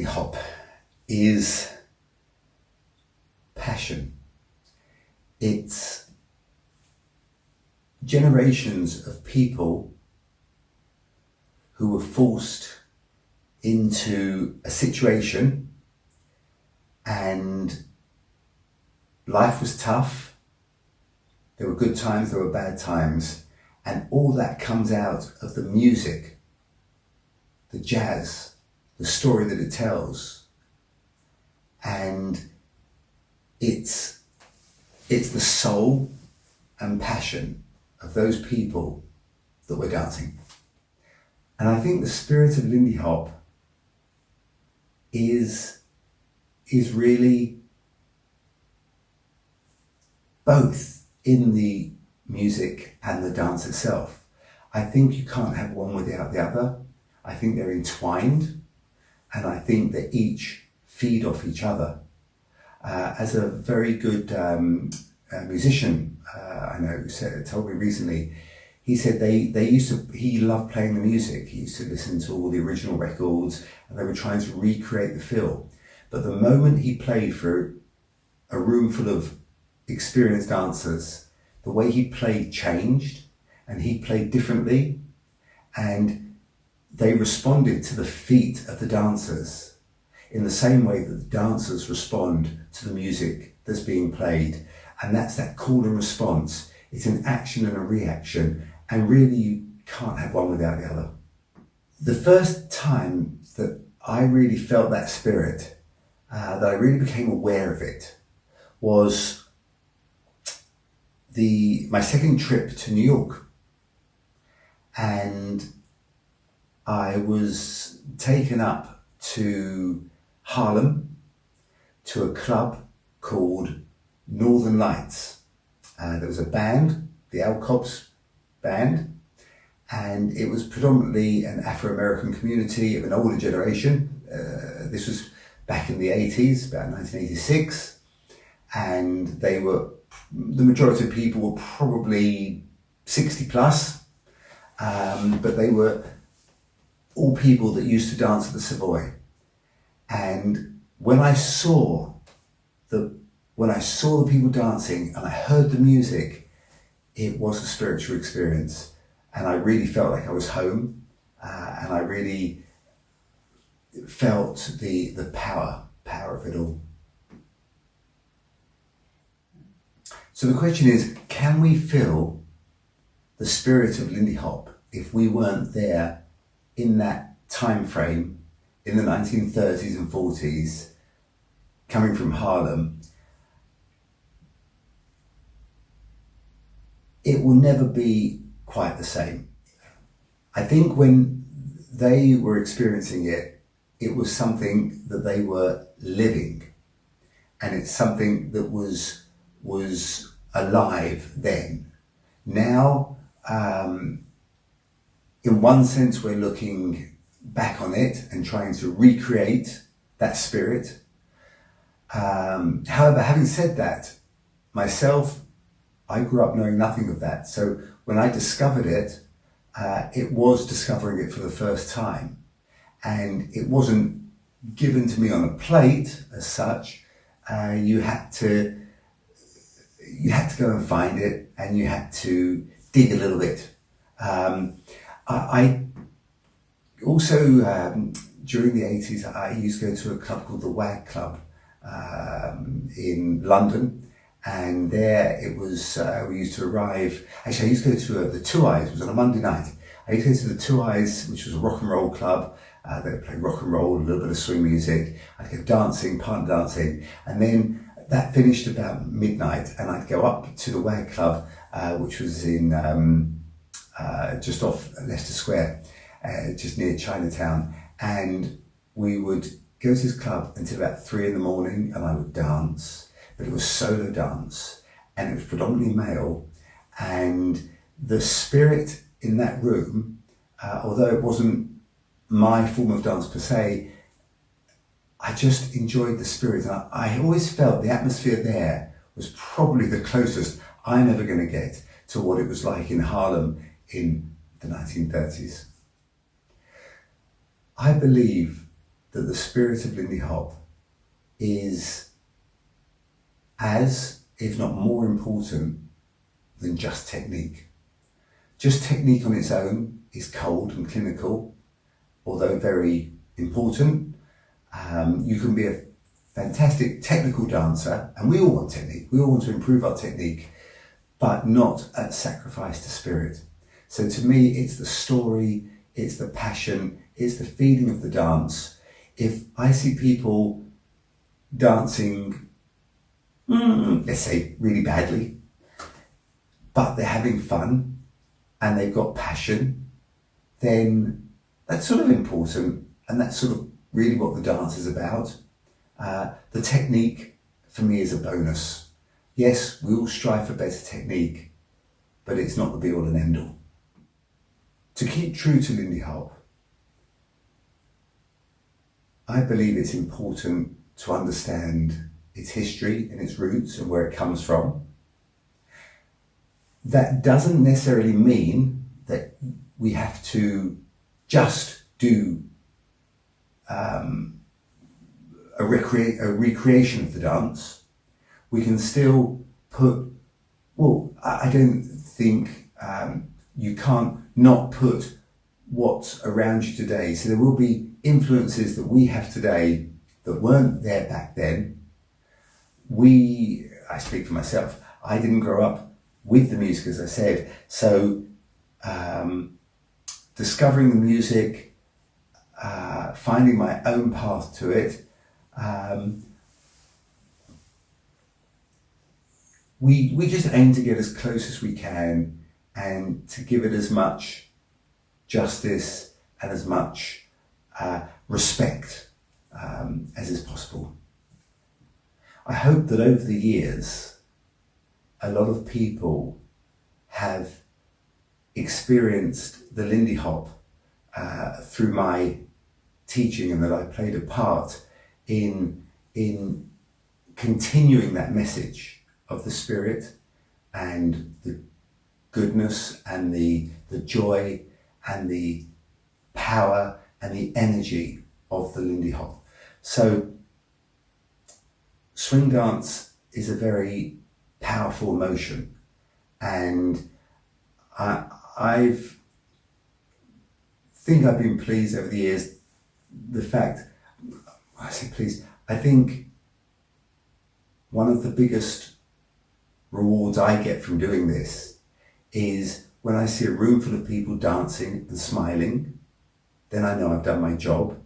Hop is passion. It's generations of people who were forced into a situation and life was tough. There were good times, there were bad times, and all that comes out of the music, the jazz, the story that it tells. And it's the soul and passion of those people that were dancing. And I think the spirit of Lindy Hop is really both in the music and the dance itself. I think you can't have one without the other. I think they're entwined, and I think they each feed off each other. As a very good musician, I know, told me recently, he said he loved playing the music. He used to listen to all the original records and they were trying to recreate the feel. But the moment he played for a room full of experienced dancers, the way he played changed and he played differently, and they responded to the feet of the dancers in the same way that the dancers respond to the music that's being played. And that's that call and response. It's an action and a reaction, and really you can't have one without the other. The first time that I really felt that spirit, that I really became aware of it, was my second trip to New York. And I was taken up to Harlem to a club called Northern Lights. There was a band, the Alcobs band, and it was predominantly an Afro-American community of an older generation. This was back in the 80s, about 1986, and the majority of people were probably 60 plus, but they were all people that used to dance at the Savoy. And when I saw the people dancing and I heard the music, it was a spiritual experience, and I really felt like I was home, and I really felt the power of it all. So the question is, can we feel the spirit of Lindy Hop if we weren't there in that time frame in the 1930s and 40s, coming from Harlem? It will never be quite the same. I think when they were experiencing it, it was something that they were living, and it's something that was alive then. Now, in one sense, we're looking back on it and trying to recreate that spirit. However, having said that, myself, I grew up knowing nothing of that. So when I discovered it, it was discovering it for the first time. And it wasn't given to me on a plate as such. You had to go and find it, and you had to dig a little bit. I also, during the 80s, I used to go to a club called the WAG Club in London. And there it was, we used to arrive, actually I used to go to the Two Eyes. It was on a Monday night. I used to go to the Two Eyes, which was a rock and roll club. They would play rock and roll, a little bit of swing music. I'd go dancing, partner dancing. And then that finished about midnight, and I'd go up to the WAG Club, which was in just off Leicester Square, just near Chinatown. And we would go to this club until about 3 a.m, and I would dance. But it was solo dance, and it was predominantly male, and the spirit in that room, although it wasn't my form of dance per se, I just enjoyed the spirit, and I always felt the atmosphere there was probably the closest I'm ever going to get to what it was like in Harlem in the 1930s. I believe that the spirit of Lindy Hop is as, if not more important than just technique. Just technique on its own is cold and clinical, although very important. You can be a fantastic technical dancer, and we all want technique, we all want to improve our technique, but not at sacrifice to spirit. So to me, it's the story, it's the passion, it's the feeling of the dance. If I see people dancing, let's say really badly, but they're having fun and they've got passion, then that's sort of important, and that's sort of really what the dance is about. The technique for me is a bonus. Yes, we all strive for better technique, but it's not the be all and end all. To keep true to Lindy Hop, I believe it's important to understand its history and its roots and where it comes from. That doesn't necessarily mean that we have to just do a recreation of the dance. We can still put, I don't think you can't not put what's around you today. So there will be influences that we have today that weren't there back then. I speak for myself, I didn't grow up with the music, as I said. So discovering the music, finding my own path to it, we just aim to get as close as we can and to give it as much justice and as much respect as is possible. I hope that over the years, a lot of people have experienced the Lindy Hop through my teaching, and that I played a part in continuing that message of the spirit and the goodness and the joy and the power and the energy of the Lindy Hop. So swing dance is a very powerful emotion, and I've been pleased over the years. The fact, I say pleased, I think one of the biggest rewards I get from doing this is when I see a room full of people dancing and smiling, then I know I've done my job.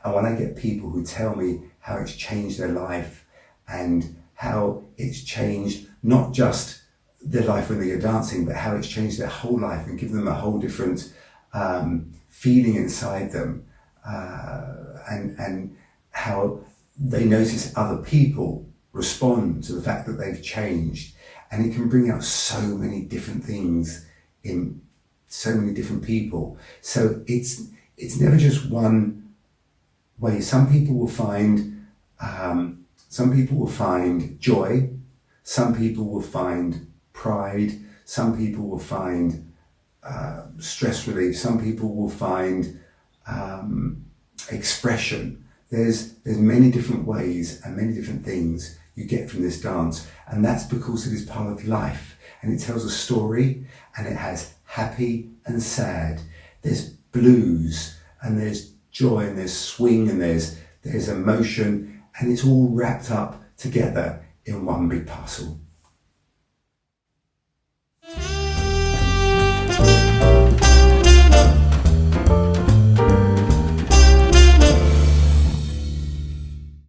And when I get people who tell me how it's changed their life and how it's changed not just their life when they go dancing, but how it's changed their whole life and given them a whole different feeling inside them, and how they notice other people respond to the fact that they've changed, and it can bring out so many different things in so many different people. So it's never just one way. Some people will find joy, some people will find pride, some people will find stress relief, some people will find expression. There's many different ways and many different things you get from this dance, and that's because it is part of life, and it tells a story, and it has happy and sad. There's blues and there's joy and there's swing and there's emotion, and it's all wrapped up together in one big parcel.